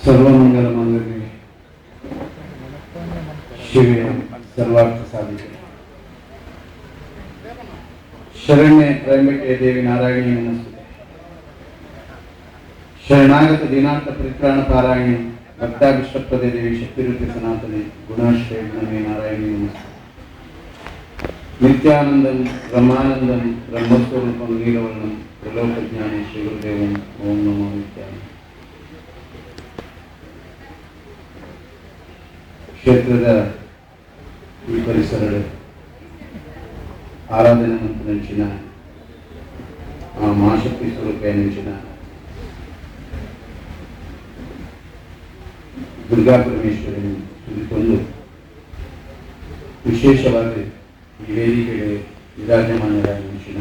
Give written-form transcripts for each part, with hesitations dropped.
ಸರ್ವಮಂಗಲ ಮಂಗಲಕ್ಕೆ ಶಿವೆ ಸರ್ವಾರ್ಥ ಸಾಧಿಕೆ ಶರಣ್ಯ ತ್ರಯಂಬಕೆ ದೇವಿ ನಾರಾಯಣಿ ನಮಸ್ತೆ. ಶರಣಾಗತ ದಿನಾರ್ಥ ಪರಿತ್ರಾಣ ಪಾರಾಯಣಿ ಭಕ್ತಾಭಿಷ್ಟಪ್ರದೇ ದೇವಿ ಶಕ್ತಿರೂಪಿ ಸನಾತನೆ ಗುಣಾಶ್ರಯ ಗುಣಮೇ ನಾರಾಯಣಿ ನಮಸ್ತೆ. ನಿತ್ಯಾನಂದಂ ಬ್ರಹ್ಮಾನಂದಂ ಬ್ರಹ್ಮಸ್ವರೂಪಂ ನೀಲವರ್ಣಂ ತ್ರಿಲೋಕಜ್ಞಾನಿ ಶ್ರೀ ಗುರುದೇವಂ ಓಂ ನಮೋ ನಿತ್ಯಾನಂದ. ಕ್ಷೇತ್ರದ ಈ ಪರಿಸರದ ಆರಾಧನೆ ಮತ್ತು ನೆಂಚಿನ ಆ ಮಹಾಶಕ್ತಿ ಸ್ವರೂಪ ನೆಂಚಿನ ದುರ್ಗಾ ಪರಮೇಶ್ವರನ ಕುರಿತೊಂದು ವಿಶೇಷವಾಗಿ ಈ ವೇದಿಕೆಗೆ ವಿರಾಜಮಾನರಾದ ನೆಂಚಿನ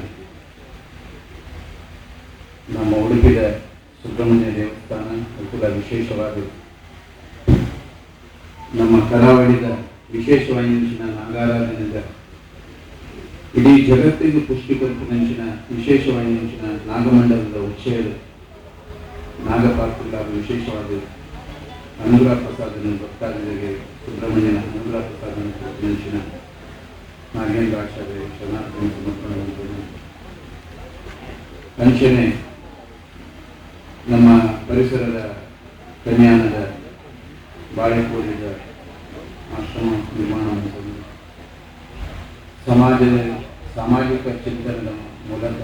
ನಮ್ಮ ಉಡುಪಿದ ಸುಬ್ರಹ್ಮಣ್ಯ ದೇವಸ್ಥಾನ ಕೂಡ ವಿಶೇಷವಾಗಿ ನಮ್ಮ ಕರಾವಳಿದ ವಿಶೇಷವಾಗಿ ನೆಂಚಿನ ನಾಗಾರಾಧನೆದ ಇಡೀ ಜಗತ್ತಿಗೆ ಪುಷ್ಟಿ ಕೊಟ್ಟು ನೆಂಚಿನ ವಿಶೇಷವಾಗಿ ನೆಂಚಿನ ನಾಗಮಂಡಲದ ಉಚ್ಚೇದ ನಾಗಪಾತ್ರ ವಿಶೇಷವಾದ ಅನುಗ್ರಹ ಪ್ರಸಾದನ ಭಕ್ತಾದಿಗಳಿಗೆ ಸುಬ್ರಹ್ಮಣ್ಯನ ಅನುಗ್ರಹ ಪ್ರಸಾದನ ನೆಂಚಿನ ನಾಗೇಂದ್ರ ಆಚಾರ್ಯ ಶರಣಾರ್ಥಿ ಸಮರ್ಪಣೆ ಅಂಚನೆ ನಮ್ಮ ಪರಿಸರದ ಕನ್ಯಾನದ ಬಾಳೆಕೋಡಿದ ಆಶ್ರಮ ನಿರ್ಮಾಣ ಸಮಾಜದ ಸಾಮಾಜಿಕ ಚಿಂತನದ ಮೂಲಕ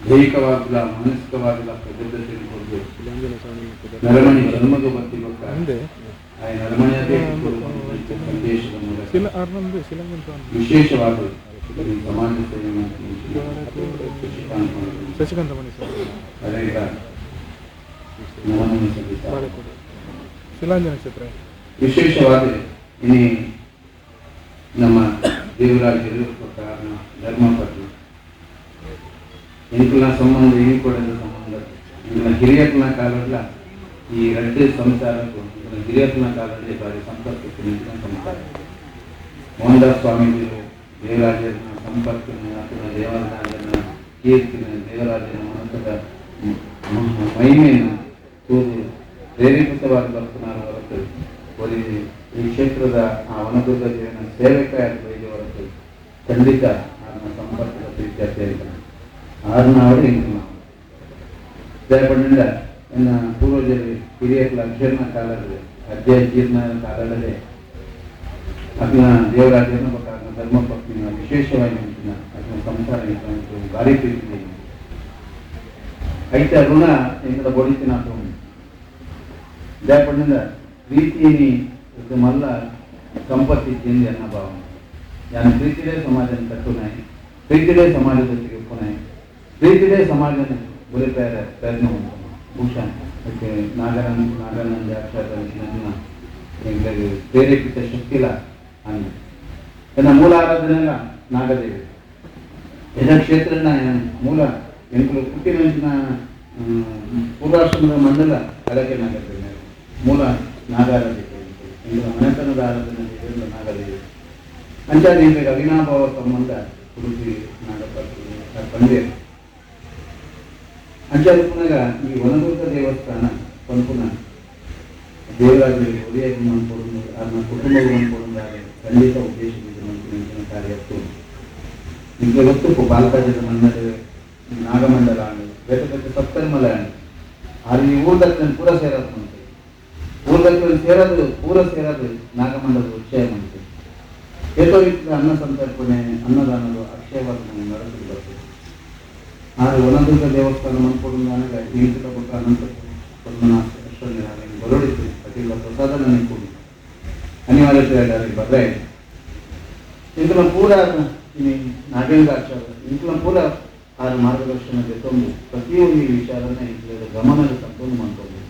ದೈಹಿಕವಾಗಲ ಮಾನಸಿಕವಾಗಲ ಪ್ರಬುದ್ಧತೆ ಕೊಟ್ಟು ನರಮಣಿ ಜನ್ಮದ ಭಕ್ತಿ ಭಕ್ತ ಆ ನರಮಣಿಯದೇ ಸಂದೇಶದ ಮೂಲಕ ವಿಶೇಷವಾದ ಸಮಾಜ ಸೇವೆ ವಿಶೇಷವಾದ ಇನಿ ನಮ್ಮ ದೇವರಾಜರು ಕಾರಣ ಧರ್ಮಪತ್ನಿ ಇಂಕಲ ಸಂಬಂಧ ಕೊಡದ ಸಂಬಂಧ ಇಂಕಲ ಹಿರಿಯರ್ನ ಕಾಲಲ್ಲ ಈ ರಡ್ಡೆ ಸಂಸಾರಕ್ಕೂ ಹಿರಿಯರ್ನ ಕಾಲದಲ್ಲಿ ಬಾರಿ ಸಂಪರ್ಕಕ್ಕೆ ನಿಂತ ಸಂಸಾರ ಮೋಹನದಾಸ್ ಸ್ವಾಮೀಜಿಗಳು ದೇವರಾಜನ ಸಂಪರ್ಕನ ಅಥವಾ ದೇವರಾಜನ ಕೀರ್ತಿನ ದೇವರಾಜನ ಮನಸ್ಸದ ಮಹಿಮೆಯನ್ನು ತೋರು ಪ್ರೇರೇಪಿತವಾದ ಬರ್ತನಾರ ಹೊರತು ಒಲಿಸಿ ಈ ಕ್ಷೇತ್ರದ ಆ ವನದುರ್ಗ ದೇವನ ಸೇವಕಾಯ ಹೊರತು ಖಂಡಿತ ಅದನ್ನ ಸಂಪರ್ಕದ ಪ್ರೀತ್ಯರ್ಥ ಇರ್ತಾನೆ ಆರನ್ನ ಅವರೇ ಇಂಟು ನಾವು ದಯಪಡಿಂದ ನನ್ನ ಪೂರ್ವಜರು ಹಿರಿಯರ ಅಕ್ಷರನ ಕಾಲದಲ್ಲಿ ಅಜ್ಜೀರ್ಣ ಕಾಲದಲ್ಲೇ ಅದನ್ನ ದೇವರಾಜನ ಬಗ್ಗೆ ಅದನ್ನ ಧರ್ಮಪತ್ನಿಯ ವಿಶೇಷವಾಗಿ ನಿಂತಿನ ಅದನ್ನ ಸಂಸಾರ ಇತ್ತು ಭಾರಿ ಪ್ರೀತಿ ಐತೆ ಋಣ ಇಂಕದ ಬೊಡಿತಿನ ದಯಪಡಿಂದ ಪ್ರೀತಿನಿ ಇದು ಮಲ್ಲ ಸಂಪತ್ತಿ ಚೆಂದಿ ಅನ್ನ ಭಾವನೆ ಯಾನ ಪ್ರೀತಿಲೇ ಸಮಾಜನ ಕಟ್ಟುನಾಯಿ ಪ್ರೀತಿಲೇ ಸಮಾಜದೊಟ್ಟಿಗೆ ಪುನಾಯಿ ಪ್ರೀತಿಲೇ ಸಮಾಜನ ಬುಲಿಪಾಯರ ಪ್ರಯತ್ನ ಉಂಟು ಭೂಷಣ್ ಅದಕ್ಕೆ ನಾಗಾನಂದ ಅಕ್ಷರ ಪ್ರೇರೇಪಿತ ಶಕ್ತಿಲ ಅಂದು ನನ್ನ ಮೂಲ ಆರಾಧನೆಲ್ಲ ನಾಗದೇವಿ ಯದ ಕ್ಷೇತ್ರನ ಮೂಲ ಎಂಕಲು ಹುಟ್ಟಿನ ಪೂರ್ವಾಶ್ರಮದ ಮಂಡಲ ಅದಕ್ಕೆ ನಾಗದೇವಿ ಮೂಲ ನಾಗಾರಾಧನೆ ಮನೆತನದ ಆರಾಧನೆ ನಾಗದೇವಿ ಅಂಚಾದ ಈಗ ಅವಿನಾಭಾವ ಸಂಬಂಧ ಉಡುಪಿ ನಾಗಪಾತ್ರ ಬಂದೇ ಅಂಚಾದ ಪುನಃ ಈ ವನದುರ್ಗ ದೇವಸ್ಥಾನ ಪಂಪುನ ದೇವರಾಜರಿಗೆ ಉದಯ ಕೊಡುವುದು ಅದನ್ನ ಕುಟುಂಬಗಳನ್ನು ಕೊಡುವುದಾದರೆ ಖಂಡಿತ ಉದ್ದೇಶವಿದೆ ಮಂತ್ರಿನ ಕಾರ್ಯತ್ತು ನಿಮಗೆ ಗೊತ್ತು ಬಾಲಕಾಜದ ಮನ್ನದ ನಾಗಮಂಡಲ ಬೇಟೆ ಸಪ್ತರ್ಮಲ ಅಲ್ಲಿ ಊರ್ದಕ್ಕೆ ಪೂರ ಸೇರೋದು ಮಂತ್ರಿ ಊರ್ದಕ್ಕೆ ಸೇರೋದು ಪೂರ ಸೇರೋದು ನಾಗಮಂಡಲದ ವಿಷಯ ಮಂತ್ರಿ ಏತೋವಿತ್ತ ಅನ್ನ ಸಂತರ್ಪಣೆ ಅನ್ನದಾನಗಳು ಅಕ್ಷಯವಾದ ನಡೆಸಿ ಬರ್ತದೆ ಆದರೆ ವನದುರ್ಗ ದೇವಸ್ಥಾನ ಮನ್ಕೊಡುವಾಗ ಜೀವಿತ ಕೊಟ್ಟ ಅನಂತ ಬರೋಡಿತು ಅತಿಲ್ಲ ಪ್ರಸಾದ ನನಗೆ ಕೊಡಿ ಅನಿವಾರ್ಯತೆ ಬದಲಾಯಿತು ಇಂಕಲ ಪೂರ ನಾಗೇಂದ್ರ ಆಚಾರ್ಯ ಇಂಕಲ ಪೂರ ಆರ ಮಾರ್ಗದರ್ಶನ ಜೊತೆಂದು ಪ್ರತಿಯೊಂದು ಈ ವಿಚಾರನ ಇಂಕಲ ಗಮನದ ತಪ್ಪೊಂದು ಮಾಡ್ಕೊಂಡು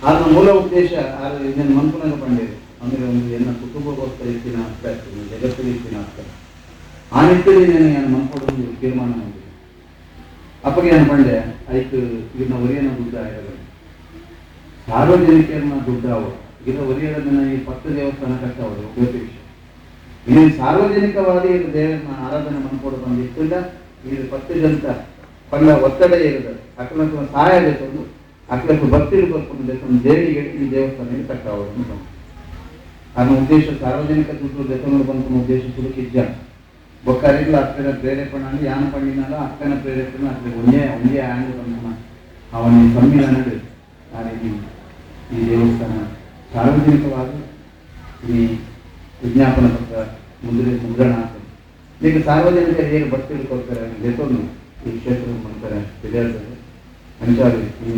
ಆದ ಮೂಲ ಉದ್ದೇಶ ಆರ ಇದನ್ನು ಮನ್ಪುನಾಗ ಬಂದಿದೆ ಅಂದರೆ ಒಂದು ಎನ್ನ ಕುಟುಂಬಗೋಸ್ಕರ ಇತ್ತಿನ ಆಗ್ತಾ ಇರ್ತದೆ ಜಗತ್ತಿಗೆ ಇತ್ತಿನ ಆಗ್ತದೆ ಆ ನಿಟ್ಟಿನಲ್ಲಿ ನಾನು ಮನ್ಕೊಡೋದು ತೀರ್ಮಾನ ಮಾಡಿದೆ ಅಪ್ಪಗೆ ಏನು ಬಂದೆ ಆಯ್ತು ಇದನ್ನ ಒರಿಯನ ದುಡ್ಡು ಆಗಿರೋದು ಸಾರ್ವಜನಿಕರನ್ನ ದುಡ್ಡು ಅವರು ಇದನ್ನ ಒರಿಯೋದನ್ನ ಈ 10 ದೇವಸ್ಥಾನ ಕಟ್ಟವರು ಜ್ಯೋತಿಷ ಇದು ಸಾರ್ವಜನಿಕವಾಗಿ ದೇವರನ್ನ ಆರಾಧನೆ ಮಾಡ್ಕೊಂಡು ಬಂದಿತ್ತಿಲ್ಲ ಇದು 10 ಜನತ ಪಂಡ ಒತ್ತಡ ಇರ್ತದೆ ಅಕ್ಕನ ಸಹಾಯ ಬೇಕಂದು ಅಕ್ಕలకు ಭಕ್ತಿಗಳು ಬರ್ಕೊಂಡು ದೇವಿಗೆ ಈ ದೇವಸ್ಥಾನಕ್ಕೆ ಕಟ್ಟಾವದು ಅದನ್ನ ಉದ್ದೇಶ ಸಾರ್ವಜನಿಕ ದುಡ್ಡು ಬೆತ್ತನೂರು ಬಂತು ಉದ್ದೇಶ ಸುಡುಕಿಜ್ಜ ಬೊಕ್ಕರಿಲ್ಲ ಅಕ್ಕನ ಪ್ರೇರೇಪಣೆ ಅಂದ್ರೆ ಯಾನ ಪಂಡಿನಾಲ ಅಕ್ಕನ ಪ್ರೇರೇಪಣೆ ಅಕ್ಕಳಿಗೆ ಒಂದೇ ಆಂಡ್ ಬಂದ ಅವನ ಸಂವಿಧಾನ ಆ ರೀತಿ ಈ ದೇವಸ್ಥಾನ ಸಾರ್ವಜನಿಕವಾಗಿ ಈ ವಿಜ್ಞಾಪನ ಪತ್ರ ಮುದ್ರಣ ಆಗ್ತದೆ ಈಗ ಸಾರ್ವಜನಿಕರು ಹೇಗೆ ಭಕ್ತಿಗಳು ಕೊಡ್ತಾರೆ ಬೆತ್ತನು ಈ ಕ್ಷೇತ್ರ ಮಾಡ್ತಾರೆ ತಿಳಿಯಲ್ತದೆ ಅಂಚಾರು ಈ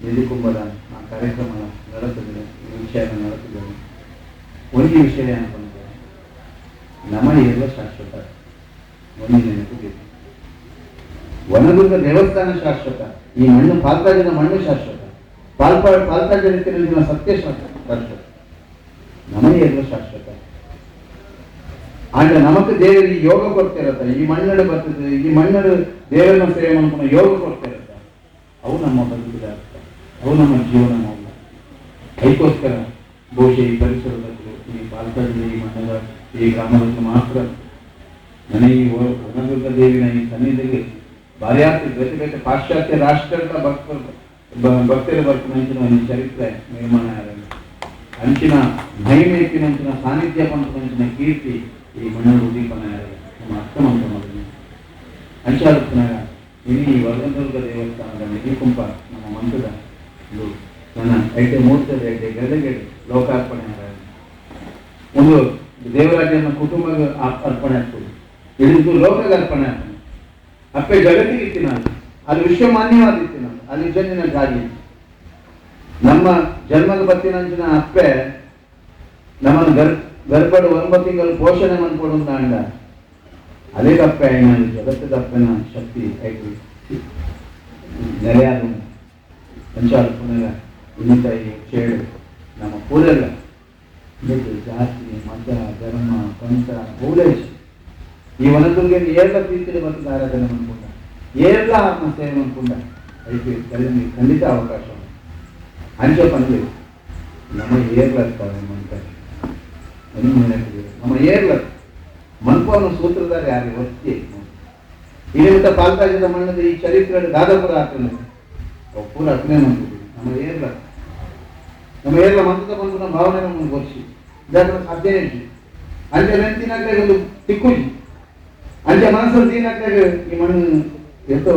ನಿಧಿಕುಂಭದ ಆ ಕಾರ್ಯಕ್ರಮ ನಡೆಸಿದ್ರೆ ಈ ವಿಷಯ ನಡೆಸಿದ್ದಾರೆ ಒಂದು ವಿಷಯ ಏನಂತಂದ್ರೆ ನಮ್ಮ ಎಲ್ಲ ಶಾಶ್ವತ ಒಂದು ನೆನಪು ಬೇಕು ವನದುರ್ಗ ದೇವಸ್ಥಾನ ಶಾಶ್ವತ ಈ ಮಣ್ಣು ಪಾಲ್ಕಾಜಿನ ಮಣ್ಣು ಶಾಶ್ವತ ಪಾಲ್ಕಾಜಿನ ಸತ್ಯ ಶಾಶ್ವತ ನಮಗೆ ಎಲ್ಲ ಶಾಶ್ವತ ಆಂಡ ನಮಕ್ ದೇವರಿಗೆ ಯೋಗ ಕೊಡ್ತಿರತ್ತ ಈ ಮಣ್ಣಡು ಬರ್ತದೆ ಈ ಮಣ್ಣಡು ದೇವರನ್ನ ಸೇವೆ ಮಾಡ್ಕೊಂಡು ಯೋಗ ಕೊಡ್ತಿರತ್ತ ಅವು ನಮ್ಮ ಬದುಕಿದ ಅರ್ಥ ಅವು ನಮ್ಮ ಜೀವನ ಮೌಲ್ಯ ಅದಕ್ಕೋಸ್ಕರ ಬಹುಶಃ ಈ ಪರಿಸರದಲ್ಲಿ ಈ ಪಾಲ್ಕಾಡಿ ಈ ಮಣ್ಣದ ಈ ಗ್ರಾಮದಲ್ಲಿ ಮಾತ್ರ ನನಗೆ ಈ ವನದುರ್ಗ ದೇವಿನ ಈ ಸನ್ನಿಧಿಗೆ ಭಾರ್ಯಾರ್ಥ ಬೇರೆ ಪಾಶ್ಚಾತ್ಯ ರಾಷ್ಟ್ರದ ಭಕ್ತರು ಬರ್ತಿನ ಒಂದು ಚರಿತ್ರೆ ನಿರ್ಮಾಣ ಆಗಿದೆ ಅಂಚಿನ ಮಹಿಮೇಕಿನ ಸಾನ್ನಿಧ್ಯ ಪಂಚಿನ ಕೀರ್ತಿ ಈ ಮಣ್ಣು ಉದ್ದೀಪನ ಆಗಿದೆ ನಮ್ಮ ಅರ್ಥಮಂತ ಮೊದಲು ಅಂಚಾಲಪ್ಪನಾಗ ಈ ವನದುರ್ಗ ದೇವಸ್ಥಾನದ ನಿಧಿಕುಂಪ ನಮ್ಮ ಮಂತ್ರದ ಇದು ನನ್ನ ಐಟೆ ಮೂರ್ತದ ಐಟೆ ಗದಗೆಡೆ ಲೋಕಾರ್ಪಣೆ ಒಂದು ದೇವರಾಜನ ಕುಟುಂಬದ ಅರ್ಪಣೆ ಆಗ್ತದೆ ಇದು ಲೋಕದ ಅರ್ಪಣೆ ಆಗ್ತದೆ ಅಪ್ಪೆ ಜಗತ್ತಿಗೆ ಇತ್ತು ನಾನು ಅದು ವಿಶ್ವಮಾನ್ಯವಾಗಿತ್ತು ನಾನು ಅಲ್ಲಿ ಜನ್ಮಿನ ಗಾಳಿ ನಮ್ಮ ಜನ್ಮದ ಬತ್ತಿನಂಚಿನ ಅಪ್ಪೆ ನಮ್ಮನ್ನು ಗರ್ಭಡು 9 ತಿಂಗಳು ಪೋಷಣೆ ಮಾಡ್ಕೊಡು ಅಂಡ ಅದೇ ಅಪ್ಪೆ ನಾನು ಜಗತ್ತದ ಅಪ್ಪನ ಶಕ್ತಿ ಆಯ್ತು ನೆಲೆಯಾದ ಪಂಚಾಲ ಪುನಗ ಇನ್ನಿತಾಯಿ ಚೇಡು ನಮ್ಮ ಪೂರೆಲ್ಲ ಜಾತಿ ಮತ ಧರ್ಮ ಪಂಥ ಪೌಲೇಶ ಈ ವನದುರ್ಗ ಏರ್ಲ ಪ್ರೀತಿಯಲ್ಲಿ ಬರ್ತದೆ ಆರಾಧನೆ ಮಾಡ್ಕೊಂಡ ಏರ್ಲ ಆತ್ಮ ಸೇವೆ ಮಾಡ್ಕೊಂಡ ಐತಿ ಖಂಡಿತ ಅವಕಾಶ ಅಂಚೆ ಪಂದ್ಯ ನಮ್ಮ ಏರ್ಲ ಮಾಡ್ತಾರೆ ನಮ್ಮ ಏರ್ಲ ಮನ್ಪವನ ಸೂತ್ರಧಾರ ಯಾರು ಒತ್ತಿ ಇಲ್ಲಿ ಪಾಲ್ಕಾಜದ ಮಣ್ಣದ ಈ ಚರಿತ್ರೆ ದಾದಾಪುರ ಆಗ್ತದೆ ಅವು ಪೂರ ಅಗ್ನೇ ಮಾಡ್ತಿದ್ದೀವಿ ನಮ್ಮ ಏರ್ಲ ಮಂತ್ರದ ಬಂದು ನಮ್ಮ ಭಾವನೆ ನಮ್ಮನ್ನು ಗೋರ್ಸಿ ಇದಾದ್ರೆ ಸಾಧ್ಯ ಅಂಚೆ ನೆಂತಿನಾಗ ಒಂದು ತಿಕ್ಕುಜಿ ಅಂಚೆ ಮನಸ್ಸಲ್ಲಿ ತೀನಾಗ್ತಾಗ ಈ ಮಣ್ಣು ಎಷ್ಟೋ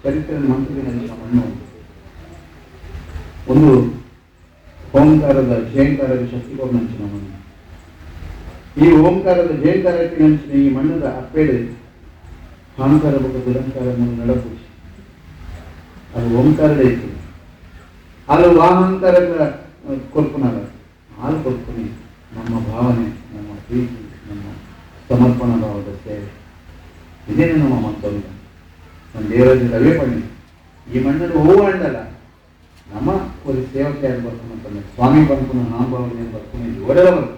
ಚರಿತ್ರೆ ಮಂತ್ರಿನ ಮಣ್ಣು ಒಂದು ಓಂಕಾರದ ಜೇಂಕಾರದ ಶಕ್ತಿಗಳು ನಂಚಿನ ಮಣ್ಣು ಈ ಓಂಕಾರದ ಜೇಂಕಾರಕ್ಕೆ ನಂಚಿನ ಈ ಮಣ್ಣದ ಅಪ್ಪೇಡೆ ಅಹಂಕಾರ ಬಗ್ಗೆ ದುರಂಕಾರ ನಡಪು ಅದು ಓಂಕಾರದೇ ಇತ್ತು ಅದು ವಾಹಂಕಾರಗಳ ಕೊಲ್ಪನಾಗ ಹಾಲು ಕೊಲ್ಪನೆ ನಮ್ಮ ಭಾವನೆ ನಮ್ಮ ಪ್ರೀತಿ ನಮ್ಮ ಸಮರ್ಪಣಾ ಭಾವದ ಸೇವೆ ಇದೇನು ನಮ್ಮ ಮಂತವ್ಯ ನಮ್ಮ ದೇವರಾಜ ರವೇ ಪಣ್ಣಿ ಈ ಮಣ್ಣಲ್ಲಿ ಹೂವು ಅಂಡಲ್ಲ ನಮ್ಮ ಒಂದು ಸೇವಕಿಯಾಗಿ ಬರ್ಕೊಂಡ್ ಸ್ವಾಮಿ ಬಂದ್ಕೊಂಡು ನಾಮಭಾವನೆ ಬರ್ಕೊಂಡು ಒಡೆದ ಬರ್ತು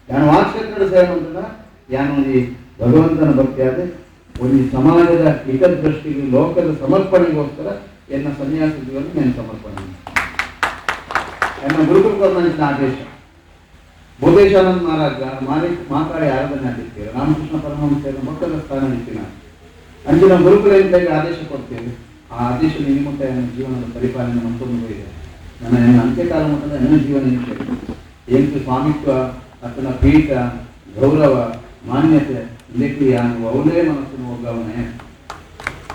ಯಾನು ವಾಕ್ಷೇತ್ರದ ಸೇವೆ ಮಾಡ್ತಾನ ಯಾನು ಈ ಭಗವಂತನ ಭಕ್ತಿಯಾದ ಒಂದು ಸಮಾಜದ ಹಿತದೃಷ್ಟಿಗೆ ಲೋಕದ ಸಮರ್ಪಣೆಗೋಸ್ಕರ ಎನ್ನ ಸನ್ಯಾಸ ಜೀವನ ನಾನು ಸಮರ್ಪಣೆ ಎನ್ನ ಗುರುಕುಲಕರ್ಮಂಚಿನ ಆದೇಶ ಬೋಧೇಶಾನಂದ ಮಹಾರಾಜ ಮಾತಾಡಿ ಆರಾಧನೆ ಆಗಿರ್ತೀರ ರಾಮಕೃಷ್ಣ ಪರಮಹಂಸರ ಮಕ್ಕಳ ಸ್ಥಾನ ನಿಂತಿನ ಅಂಚಿನ ಗುರುಕುಲದಿಂದ ಆದೇಶ ಕೊಡ್ತೇವೆ ಆ ಆದೇಶ ನಿಮಿತ್ತ ನನ್ನ ಜೀವನದ ಪರಿಪಾಲನೆ ಮಂತ್ಕೊಂಡು ಇದೆ ನನ್ನ ಅಂತ್ಯಕಾಲ ಮಟ್ಟದ ನನ್ನ ಜೀವನ ನಿಂತಿದೆ ಏನು ಸ್ವಾಮಿತ್ವ ಆತನ ಪೀಠ ಗೌರವ ಮಾನ್ಯತೆ ಇದಕ್ಕೆ ಯಾನು ಅವಳೇ ಮನಸ್ಸನ್ನು ಹೋಗವನೇ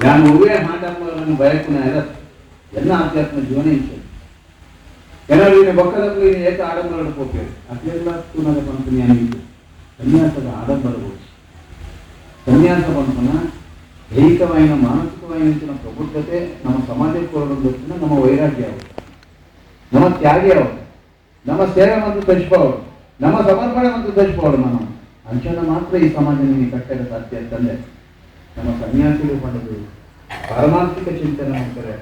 ಯಾನು ಅವೇ ಹಾಡಂಬರನ್ನು ಬಯಕುನ ಎಲ್ಲ ಆಧ್ಯಾತ್ಮ ಜೀವನ ಇಂಚೆ ಏನಾದ್ರು ಬೊಕ್ಕದಕ್ಕೂ ಏಕ ಆಡಂಬರ ಹೋಗ್ತೇವೆ ಅದೆಲ್ಲ ತುನದ ಪಂಪನಿ ಅನಿತು ಸನ್ಯಾಸದ ಆಡಂಬರಬಹುದು ಸನ್ಯಾಸ ಪಂಪನ ದೈಹಿಕವಾಯಿನ ಮಾನಸಿಕವಾಯಿನ ಪ್ರಬುದ್ಧತೆ ನಮ್ಮ ಸಮಾಜಕ್ಕೆ ಕೊಡೋದಕ್ಕಿಂತ ನಮ್ಮ ವೈರಾಗ್ಯ ಅವರು ನಮ್ಮ ತ್ಯಾಗಿ ಅವರು ನಮ್ಮ ಸೇವೆ ಮತ್ತು ತಜ್ಪವರು ನಮ್ಮ ಸಮರ್ಪಣೆ ಮತ್ತು ತಜ್ಪವರು ನಮ್ಮ ಅಂಚನ ಮಾತ್ರ ಈ ಸಮಾಜ ನಿಮಗೆ ಕಟ್ಟಲು ಸಾಧ್ಯ ಅಂತಂದ್ರೆ ನಮ್ಮ ಸನ್ಯಾಸಿಗಳು ಪಡೆದು ಪಾರಮಾರ್ಥಿಕ ಚಿಂತನೆ ಮಾಡ್ತಾರೆ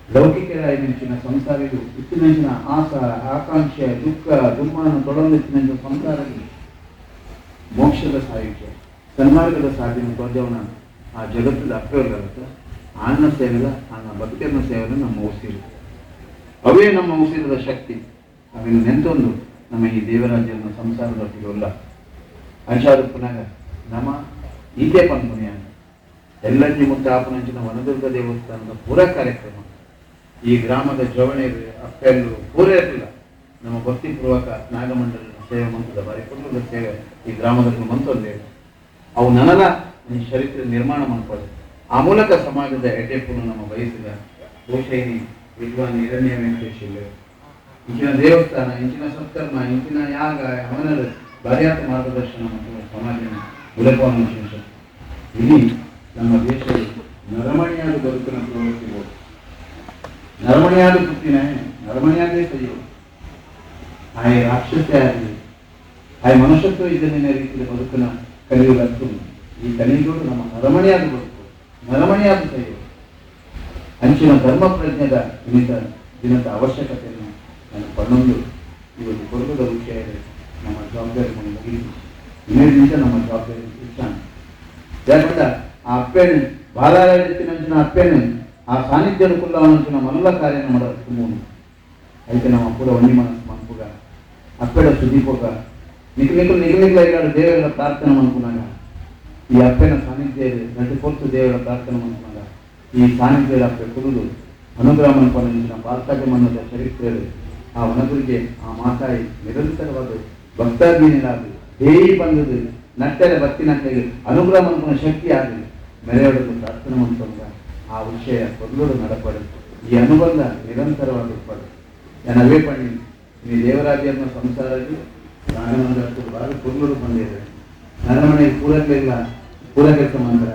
ಲೌಕಿಕರಾಯಿನ ಸಂಸಾರಿಗಳು ಇತ್ತಿನ ಆಸ ಆಕಾಂಕ್ಷೆ ದುಃಖ ದುಮ್ಮಾನ ತೊಡಲಿನ ಸಂಸಾರಗಳು ಮೋಕ್ಷದ ಸಾಹಿತ್ಯ ಸನ್ಮಾರ್ಗದ ಸಾಧನೆ ತೋಜವನ ಆ ಜಗತ್ತದ ಅಪ್ಪೆಗಳಾಗುತ್ತೆ ಅನ್ನ ಸೇವೆಲ್ಲ ಅನ್ನ ಭಕ್ತಿಯನ್ನ ಸೇವೆಲ್ಲ ನಮ್ಮ ಉಸಿರು ಅವೇ ನಮ್ಮ ಉಸಿರದ ಶಕ್ತಿ ಅವೇನು ನೆಂತೊಂದು ನಮ್ಮ ಈ ದೇವರಾಜ್ಯನ ಸಂಸಾರದೊಟ್ಟಿಗೆಲ್ಲ ಅಂಚಾದ ಪುನಃ ನಮ್ಮ ಇದೇ ಪಂಪುನಿಯ ಎಲ್ಲಂಜಿ ಮುತ್ತಾಪನಂಚಿನ ವನದುರ್ಗ ದೇವಸ್ಥಾನದ ಪೂರ ಕಾರ್ಯಕ್ರಮ ಈ ಗ್ರಾಮದ ಜವಣೆರು ಅಪ್ಪೆಲ್ಲೂ ಪೂರ ಇರಲಿಲ್ಲ. ನಮ್ಮ ಭಕ್ತಿಪೂರ್ವಕ ನಾಗಮಂಡಲದ ಸೇವೆ ಮಂತ್ರದ ಬಾರಿ ಕುಟುಂಬದ ಸೇವೆ ಈ ಗ್ರಾಮದಲ್ಲಿ ಮಂತೊಂದೇವೆ ಅವು ನನಲ ಈ ಚರಿತ್ರೆ ನಿರ್ಮಾಣ ಮಾಡ್ಕೊಳ್ಳಿ. ಆ ಮೂಲಕ ಸಮಾಜದ ಎಟೆಪ್ಪನ್ನು ನಮ್ಮ ಬಯಸಿದ ಗೋಶೈನಿ ವಿದ್ವಾನ್ ಹಿರಣ್ಯ ವೆಂಕಟೇಶ್ ಇಂಚಿನ ದೇವಸ್ಥಾನ, ಇಂಚಿನ ಸತ್ಕರ್ಮ, ಇಂಚಿನ ಯಾಗ ಹವನದ ಭಾರ್ಯಾತ ಮಾರ್ಗದರ್ಶನ ಮತ್ತು ಸಮಾಜ ಉಲಪವನ್ನು ವಿಶೇಷ ಇಡೀ ನಮ್ಮ ದೇಶದಲ್ಲಿ ನರಮಣಿಯಾದ ಬದುಕಿನ ಪ್ರವೃತ್ತಿಗಳು ನರಮಣಿಯಾದ ಪುತ್ತಿನ ನರಮಣಿಯಾದೇ ಸೈಯೋ ಆಯ ರಾಕ್ಷಸೆ ಆಗಲಿ ಆಯ ಮನುಷ್ಯತ್ವ ಇದನ್ನೇ ರೀತಿಯ ಬದುಕಿನ ಕಲಿಯುವುದಂತೂ ಈ ಕಲಿಯುವುದು ನಮ್ಮ ನರಮಣಿಯಾದ ಬದುಕು, ನರಮಣಿಯಾದ ಸೈಯೋ ಅಂಚಿನ ಧರ್ಮ ಪ್ರಜ್ಞದ ದಿನದ ಅವಶ್ಯಕತೆಯನ್ನು ನಾನು ಪನ್ನೊಂದು ಇವತ್ತು ಕೊಡುಗದ ವಿಷಯ ನಮ್ಮ ಜವಾಬ್ದಾರಿ ಮುಗಿದು ಇನ್ನೇನಿಂದ ನಮ್ಮ ಜವಾಬ್ದಾರಿ ಇಚ್ಛಾನ ಯಾಕಂದ್ರೆ ಆ ಅಪ್ಪೇನು ಬಾಲಾರಿನ ಅಪ್ಪೇನು ಆ ಸಾನ್ನಿಧ್ಯದ ಕುಲ್ಲವನಂಚಿನ ಮಲ್ಲ ಕಾರ್ಯ ಮಾಡೋದು ತುಂಬ అయితే ನಮ್ಮ ಪೂರ ಒಂದಿ ಮನಸ್ಸು ಮನ್ಪುಗ ಅಪ್ಪೆಡ ಸುದೀಪೋಗ ನಿಖಿಲ ಇಲ್ಲಾಡು ದೇವರ ಪ್ರಾರ್ಥನೆ ಮನ್ಪುನಾಗ ಈ ಅಪ್ಪೆನ ಸಾನ್ನಿಧ್ಯ ನಟಿ ಕೊರ್ತು ದೇವರ ಪ್ರಾರ್ಥನೆ ಮನ್ಪುನಾಗ ಈ ಸಾನ್ನಿಧ್ಯದ ಅಪ್ಪೆ ಕುರುದು ಅನುಗ್ರಹ ಮನ್ಪನಿಂಚಿನ ಪಾರ್ಥಾಗ್ಯ ಮನ್ನದ ಚರಿತ್ರೆ ಆ ವನದುರ್ಗೆ ಆ ಮಾತಾಯಿ ನಿರಂತರವಾದ ಭಕ್ತಾಧೀನರಾಗಲಿ ದೇವಿ ಬಂದದು ನಟ್ಟೆಲೆ ಭಕ್ತಿನಂತೆಗೆ ಅನುಗ್ರಹ ಮನ್ಪನ ಶಕ್ತಿ ಆಗಲಿ ಮೆರೆಯೊಡಲು ಪ್ರಾರ್ಥನೆ ಮನ್ಪಂಗ ಆ ವಿಷಯ ಕೊಲ್ಲೋಡು ನಡಪಡು ಈ ಅನುಬಂಧ ನಿರಂತರವಾಗಿ ಪಡು ನವೇ ಪಣಿ ಈ ದೇವರಾಜ್ಯನ ಸಂಸಾರಕ್ಕೆ ನಾಗಮಂದಿರಕ್ಕೆ ಬಾರಿ ಕೊಲ್ಲೋಡು ಬಂದಿದೆ ನನ್ನ ಮನೆಗೆ ಪೂರಕ್ಕಿಲ್ಲ ಪೂರ ಕೆಲಸ ಮಂದಿರ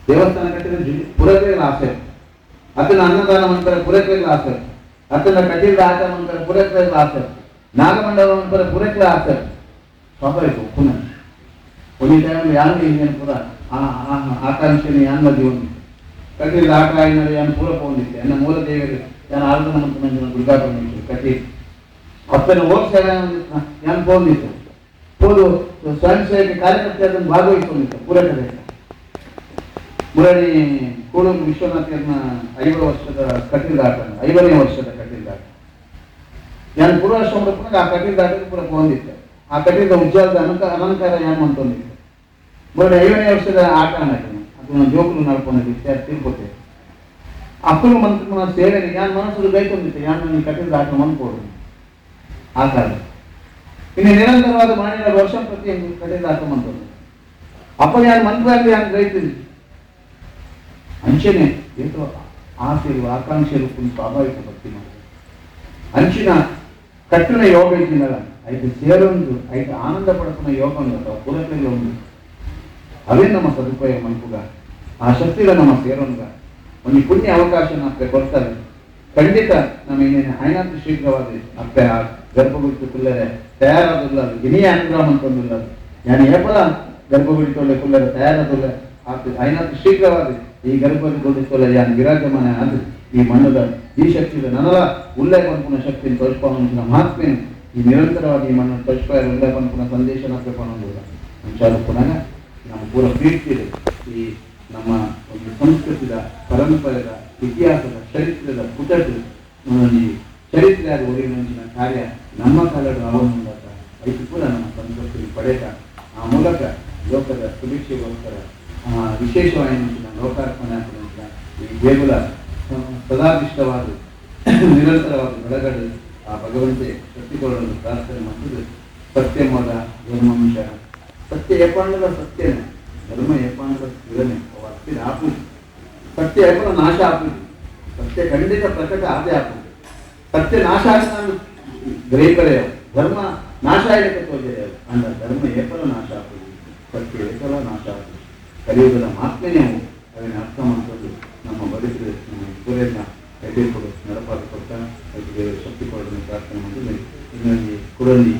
ದೇವಸ್ಥಾನ ಕಟ್ಟಿದ ಪುರಕ್ಕಿಲ್ಲ ಆಸೆ ಅದನ್ನ ಅನ್ನದಾನ ಮಂತರ ಪುರಕ್ಕಿಲ್ಲ ಆಸೆ ಅದನ್ನ ಕಟ್ಟಿದ ಆಟ ಮಂತರ ಪುರಕ್ಕಿಲ್ಲ ಆಸೆ ನಾಗಮಂಡಲ ಮಂತರ ಪುರಕ್ಕಿಲ್ಲ ಆಸೆ ಸ್ವಾಭಾವಿಕ ಪುನಃ ಒಂದು ಟೈಮ್ ಯಾರು ಏನು ಪುರ ಆಕಾಂಕ್ಷೆಯನ್ನು ಯಾನ್ ಮದುವೆ ಹೊಂದಿತ್ತು ಕಟ್ಟಿದ ಆಟ ಆಗಿನ ಯಾನ್ ಪೂರಕ ಹೊಂದಿತ್ತೆ ನನ್ನ ಮೂಲ ದೇವರು ಯಾನ್ ಆರಾಧನ ಮಂತ್ರ ದುರ್ಗಾ ಪರಮೇಶ್ವರಿ ಕಟ್ಟಿ ಅಪ್ಪನ ಹೋಗ್ಸೇವೆ ಯಾನ್ ಹೋಗಿತ್ತು ಹೋದು ಸ್ವಯಂ ಸೇವೆಗೆ ಕಾರ್ಯಕರ್ತೆ ಅದನ್ನು ಭಾಗವಹಿಸಿಕೊಂಡಿತ್ತು ಪೂರಕತೆ ಮುರಳಿ ಕೂಡೂರು ವಿಶ್ವನಾಥ್ಯರ್ನ 5 ವರ್ಷದ ಕಟ್ಟಿದಾಟ 5ನೇ ವರ್ಷದ ಕಟ್ಟಿದಾಟ ಯಾನ್ ಪೂರ್ವರ್ಷ ಆ ಕಟ್ಟಿದಾಟಕ್ಕೆ ಪೂರ ಹೊಂದಿತ್ತು ಆ ಕಟ್ಟಿದ ಉಜ್ಜಾಲದ ಅಲಂಕಾರ ಯಾನ್ ಅಂತಂದಿತ್ತು ಮುರಳಿ 5ನೇ ವರ್ಷದ ಆಟ ಅನ್ನಕ್ಕೆ ಅದನ್ನ ಜೋಕುಲು ನಡ್ಕೊಂಡಿದ್ದೆ ತಿಳ್ಕೊತೆ ಅಪ್ಪನ ಮಂತ್ರ ಸೇವೆಗೆ ಯಾನ್ ಮನಸ್ಸು ಗೈಕೊಂಡಿತ್ತು ಯಾನ್ ನೀನು ಕಟ್ಟಿದ ಆಟ ಮನ್ಕೊಡು ಆ ಕಾಲ ಇನ್ನು ನಿರಂತರವಾದ ಮಾಡಿದ ವರ್ಷ ಪ್ರತಿ ಕಟ್ಟಿದ ಆಟ ಮಂತ್ರು ಅಪ್ಪ ಯಾನ್ ಮಂತ್ರ ಯಾನ್ ಗೈತೀನಿ ಅಂಚನೆ ಏತೋ ಆಸೆಗಳು ಆಕಾಂಕ್ಷೆಗಳು ಕುಂತು ಸ್ವಾಭಾವಿಕ ಭಕ್ತಿ ಮಾಡಿದೆ ಅಂಚಿನ ಕಟ್ಟಿನ ಯೋಗ ಇದ್ದಿನಲ್ಲ ಐದು ಸೇರೊಂದು ಐದು ಆನಂದ ಪಡ್ಕೊಂಡ ಯೋಗ ಒಂದು ಪುರದಲ್ಲಿ ಒಂದು ಅವೇ ನಮ್ಮ ಸದುಪಯೋಗ ಮನ್ಪುಗ ಆ ಶಕ್ತಿಗಳ ನಮ್ಮ ಸೇರೋನ್ಗ ಒಂದು ಪುಣ್ಯ ಅವಕಾಶ ನಮಗೆ ಕೊಡ್ತಾರೆ ಖಂಡಿತ ನಮಗೆ ಹೈನಾಂತ ಶೀಘ್ರವಾದ ಅಪ್ಪೆ ಆ ಗರ್ಭಗುಡಿತು ಕುಲ್ಲರೆ ತಯಾರಾದಿಲ್ಲ ಗಿನಿಯ ಅನುಗ್ರಹ ಅಂತಂದಿಲ್ಲ ನಾನು ಏಪಲ ಗರ್ಭಗುಡಿತೊಳ್ಳೆ ಕುಲ್ಲರೆ ತಯಾರಾದಿಲ್ಲ ಹೈನಾಂತ ಶೀಘ್ರವಾದ ಈ ಗರ್ಭಗುಡಿತೊಳ್ಳೆ ಯಾನ್ ವಿರಾಜಮಾನ ಅದು ಈ ಮಣ್ಣದ ಈ ಶಕ್ತಿದ ನನಲ ಉಲ್ಲಯ ಪಂಪುನ ಶಕ್ತಿಯನ್ನು ತೋರಿಸ್ಕೊಳ್ಳುವಂಥ ಮಹಾತ್ಮೆಯನ್ನು ಈ ನಿರಂತರವಾಗಿ ಈ ಮಣ್ಣನ್ನು ತೋರಿಸ್ಕೊಳ್ಳ ಉಲ್ಲಯ ಪಂಪುನ ಸಂದೇಶ ನಪ್ಪನೋದಿಲ್ಲ ಅಂಚಾಲು ಪುನಃ ನಮ್ಮ ಪೂರ ಪ್ರೀತಿಯಿದೆ ಈ ನಮ್ಮ ಒಂದು ಸಂಸ್ಕೃತಿದ ಪರಂಪರೆದ ಇತಿಹಾಸದ ಚರಿತ್ರೆದ ಪುಟದು ಈ ಚರಿತ್ರೆಯಾದ ಒರಿಗಿನ ಕಾರ್ಯ ನಮ್ಮ ಕಾಲದ ಮೂಲಕ ಐದು ಕೂಡ ನಮ್ಮ ಸಂಸ್ಕೃತಿ ಪಡೆದ ಆ ಮೂಲಕ ಲೋಕದ ಸುಭಿಕ್ಷೆಗೋಸ್ಕರ ವಿಶೇಷವಾಗಿ ಲೋಕಾರ್ಪಣೆ ಈ ದೇಗುಲ ಸದಾಭಿಷ್ಟವಾದ ನಿರಂತರವಾದ ಬೆಳಗಡೆ ಆ ಭಗವಂತೆ ಶಕ್ತಿಗಳನ್ನು ಪ್ರಾರ್ಥನೆ ಮಾಡುವುದು ಸತ್ಯಮೋದ ಧರ್ಮಾಂಶ ಸತ್ಯ ಏಪಾಂಡದ ಸತ್ಯನೇ ಧರ್ಮ ಏಪಾಂಡದ ಸ್ಥಿರನೇ ಅತ್ತಿನ ಆಪುದು ಸತ್ಯ ಏಪನ ನಾಶ ಆಪುದು ಸತ್ಯ ಖಂಡಿತ ಪ್ರಕಟ ಆದೇ ಆಪುದು ಸತ್ಯ ನಾಶ ಆಗಿ ನಾನು ಗ್ರಹಿಕರೇ ಧರ್ಮ ನಾಶ ಆಗಲಿಕ್ಕೆ ತೋಜೆಯ ಅಂದ ಧರ್ಮ ಏಪಲ ನಾಶ ಆಪುದು ಸತ್ಯ ಏಪಲ ನಾಶ ಆಪುದು ಕಲಿಯುಗದ ಮಾತ್ಮೇನೆ ಅದನ್ನು ಅರ್ಥ ಮಾಡಿಕೊಂಡು ನಮ್ಮ ಬದುಕಿದ ನಮ್ಮ ಗುರಿಯನ್ನ ಕೈಗೊಳ್ಳಿ ನಡಪಾದ ಕೊಟ್ಟ ಅದಕ್ಕೆ ಶಕ್ತಿ ಕೊಡೋದನ್ನು ಪ್ರಾರ್ಥನೆ ಮಾಡಿದ್ವಿ. ಇನ್ನೊಂದು ಕುಡಂಜಿ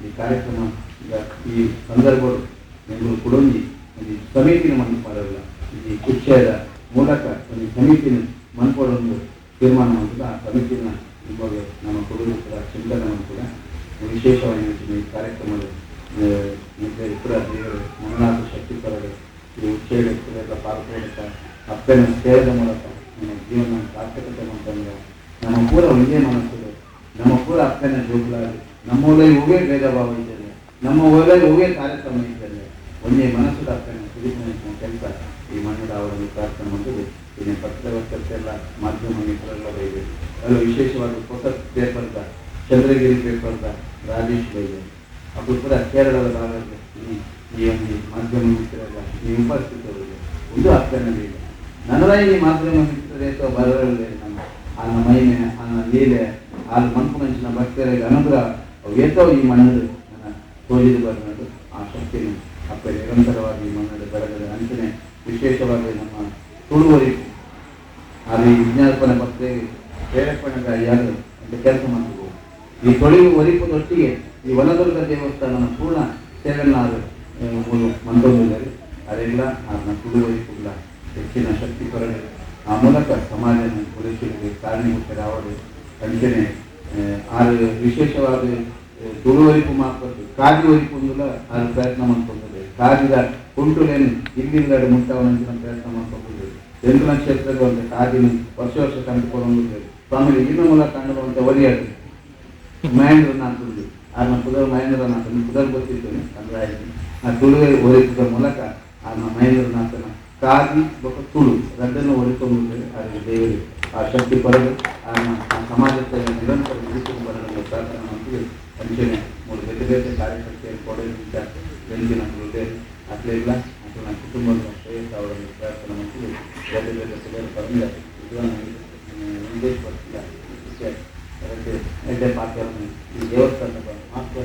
ಈ ಕಾರ್ಯಕ್ರಮ ಈಗ ಈ ಸಂದರ್ಭಗಳು ಬೆಂಗಳೂರು ಕುಡಂಜಿ ಒಂದು ಸಮಿತಿನ ಮನ್ಪಡಲ್ಲ ಈ ಶಿಕ್ಷೆಯ ಮೂಲಕ ಒಂದು ಸಮಿತಿನ ಮನ್ಪಡೊಂದು ತೀರ್ಮಾನ ಮಾಡಿದ ಆ ಸಮಿತಿನ ಇವಾಗ ನಮ್ಮ ಕುಡುಗು ಕೂಡ ಚಿಂತನೆ ಕೂಡ ವಿಶೇಷವಾಗಿ ಈ ಕಾರ್ಯಕ್ರಮದ ಕೂಡ ದೇವರು ಮನನಾಥ ಶಕ್ತಿ ಪರದೆ ಈ ಉಚ್ಚೇಡ ಪಾಲ್ಗೊಳ್ಳಕ ಅಪ್ಪನ ಸೇವೆದ ಮೂಲಕ ನಮ್ಮ ಜೀವನ ಸಾರ್ಥಕತೆ ಮಾಡ್ತಂದ್ರೆ ನಮ್ಮ ಪೂರ ಒಂದೇ ಮನಸ್ಸಿದೆ ನಮ್ಮ ಪೂರ ಅಪ್ಪನ ಜೋಗುಲಾಗಿ ನಮ್ಮ ಒಳಗೆ ಹೋಗೇ ಭೇದ ಭಾವ ಇದ್ದೇನೆ ನಮ್ಮ ಒಳಗೆ ಹೋಗೇ ಕಾರ್ಯಕ್ರಮ ಇದ್ದೇನೆ ಒಂದೇ ಮನಸ್ಸು ಆಗ್ತಾನೆ ಸುರಿಸಿನ ಕೆಲಸ ಈ ಮಣ್ಣದ ಅವರಲ್ಲಿ ಪ್ರಾರ್ಥನೆ ಮಾಡೋದು. ಇನ್ನು ಪತ್ರವರ್ತೆಲ್ಲ ಮಾಧ್ಯಮ ಮಿತ್ರರೆಲ್ಲ ಬೈದೆ ಅದರಲ್ಲಿ ವಿಶೇಷವಾಗಿ ಹೊಸ ಪೇಪರ್ದ ಚಂದ್ರಗಿರಿ ಪೇಪರ್ದ ರಾಜೇಶ್ ಬೈದೆ ಅದು ಕೂಡ ಕೇರಳದ ಭಾಗದಲ್ಲಿ ಈ ಒಂದು ಮಾಧ್ಯಮ ಮಿತ್ರರೆಲ್ಲ ಈ ಉಪಸ್ಥಿತರಿಗೆ ಒಂದು ಆಗ್ತಾನೆ ಇಲ್ಲ. ನನರ ಈ ಮಾಧ್ಯಮ ಮಿತ್ರರೇ ಅಥವಾ ಬರಲಿದೆ ನಮ್ಮ ಅನ್ನ ಮೈಮೆ ಅನ್ನ ಲೀಲೆ ಅಲ್ಲಿ ಮನ್ಪು ಮಂಚಿನ ಭಕ್ತರಿಗೆ ಅನುಗ್ರಹ ಏತೋ ಈ ಮಣ್ಣದು ನನ್ನ ತೋಜಿದು ಬರೋದು ಆ ಶಕ್ತಿನ ಅಪ್ಪ ನಿರಂತರವಾಗಿ ಮಣ್ಣದ ಬರಗದ ಅಂಚನೆ ವಿಶೇಷವಾಗಿ ನಮ್ಮ ತುಳುವರಿಗೂ ಅಲ್ಲಿ ವಿಜ್ಞಾಪನೆ ಭಕ್ತರಿಗೆ ಪ್ರೇರೇಪಣೆಗಾರಿಯಾಗಿ ಅಂತ ಕೆಲಸ ಮಾಡ್ಬೋದು. ಈ ತೊಳಿವು ಒರಿಪದೊಟ್ಟಿಗೆ ಈ ವನದುರ್ಗ ದೇವಸ್ಥಾನನ ಪೂರ್ಣ ಸೇವೆನಾರು ಮಂದೊಂದಿದ್ದಾರೆ ಅದೆಲ್ಲ ಅದನ್ನ ತುಳುವರಿಕುಲ್ಲ ಹೆಚ್ಚಿನ ಶಕ್ತಿ ಕೊರಡೆ ಆ ಮೂಲಕ ಸಮಾಜನ ಉಳಿಸಲಿಕ್ಕೆ ಕಾರಣೀಭೂತರಾವಡು ಅಂಚನೆ ಆರು ವಿಶೇಷವಾದ ತುಳುವರಿಪು ಮಾರ್ಪಟ್ಟು ಕಾದಿ ವರಿಪುಂದುಲ ಆರು ಪ್ರಯತ್ನ ಮಾಡ್ಕೊಂಡಿದೆ. ಕಾದಿದ ಕುಂಟುಲೇನು ಇಲ್ಲಿಂದ ಮುಟ್ಟವನಂಚಿನ ಪ್ರಯತ್ನ ಮಾಡ್ಕೊಂಡಿದೆ. ಎಂಟು ನಕ್ಷತ್ರದ ಒಂದು ಕಾದಿನ ವರ್ಷ ಕಂಡುಕೊಳ್ಳುವಂತೆ ಸ್ವಾಮಿ ಇನ್ನು ಮೂಲಕ ಕಂಡುಕೊಳ್ಳುವಂತೆ ಒಲಿಯಾಡು ಮಹೇಂದ್ರನಾಥ್ ಆರ್ನ ಪುದರ್ ಮಹೇಂದ್ರನಾಥ್ ಪುದರ್ ಗೊತ್ತಿದ್ದೇನೆ ಅಂದ್ರೆ ಆ ತುಳುವೆ ಒರಿಸಿದ ಮೂಲಕ ಆರ್ನ ಮಹೇಂದ್ರನಾಥನ ಕಾದಿ ಬೊಕ್ಕ ತುಳು ಎರಡನ್ನು ಒರಿಕೊಂಡು ಅದಕ್ಕೆ ದೇವರು ಆ ಶಕ್ತಿ ಪಡೆದು ಆರ್ನ ಆ ಸಮಾಜಕ್ಕೆ ನಿರಂತರ ಉಳಿಸಿಕೊಂಡು ಬರಲು ಪ್ರಾರ್ಥನೆ ಮಾಡ್ತೀವಿ. ಅಂಚನೆ ಮೂರು ಬೇರೆ ಬೇರೆ ಕಾರ್ಯಕರ್ತೆಯನ್ನು ಕೊಡೋದ್ರಿಂದ ಬೆಂಕಿನ ಹೃದಯ ಅಟ್ಲಿಲ್ಲ ಅಥವಾ ನನ್ನ ಕುಟುಂಬದ ಶ್ರೇಯಸ್ ಅವರನ್ನು ಪ್ರಾರ್ಥನೆ ಮಾಡ್ತೀವಿ. ಬೇರೆ ಬೇರೆ ಸಭೆಯ ಪರಮಿಲ್ಲ ಇದು ವಿದೇಶ ಬರ್ತಿಲ್ಲ ಅದಕ್ಕೆ ಎರಡೇ ಪಾತ್ರ ಈ ದೇವಸ್ಥಾನದ ಮಹತ್ವ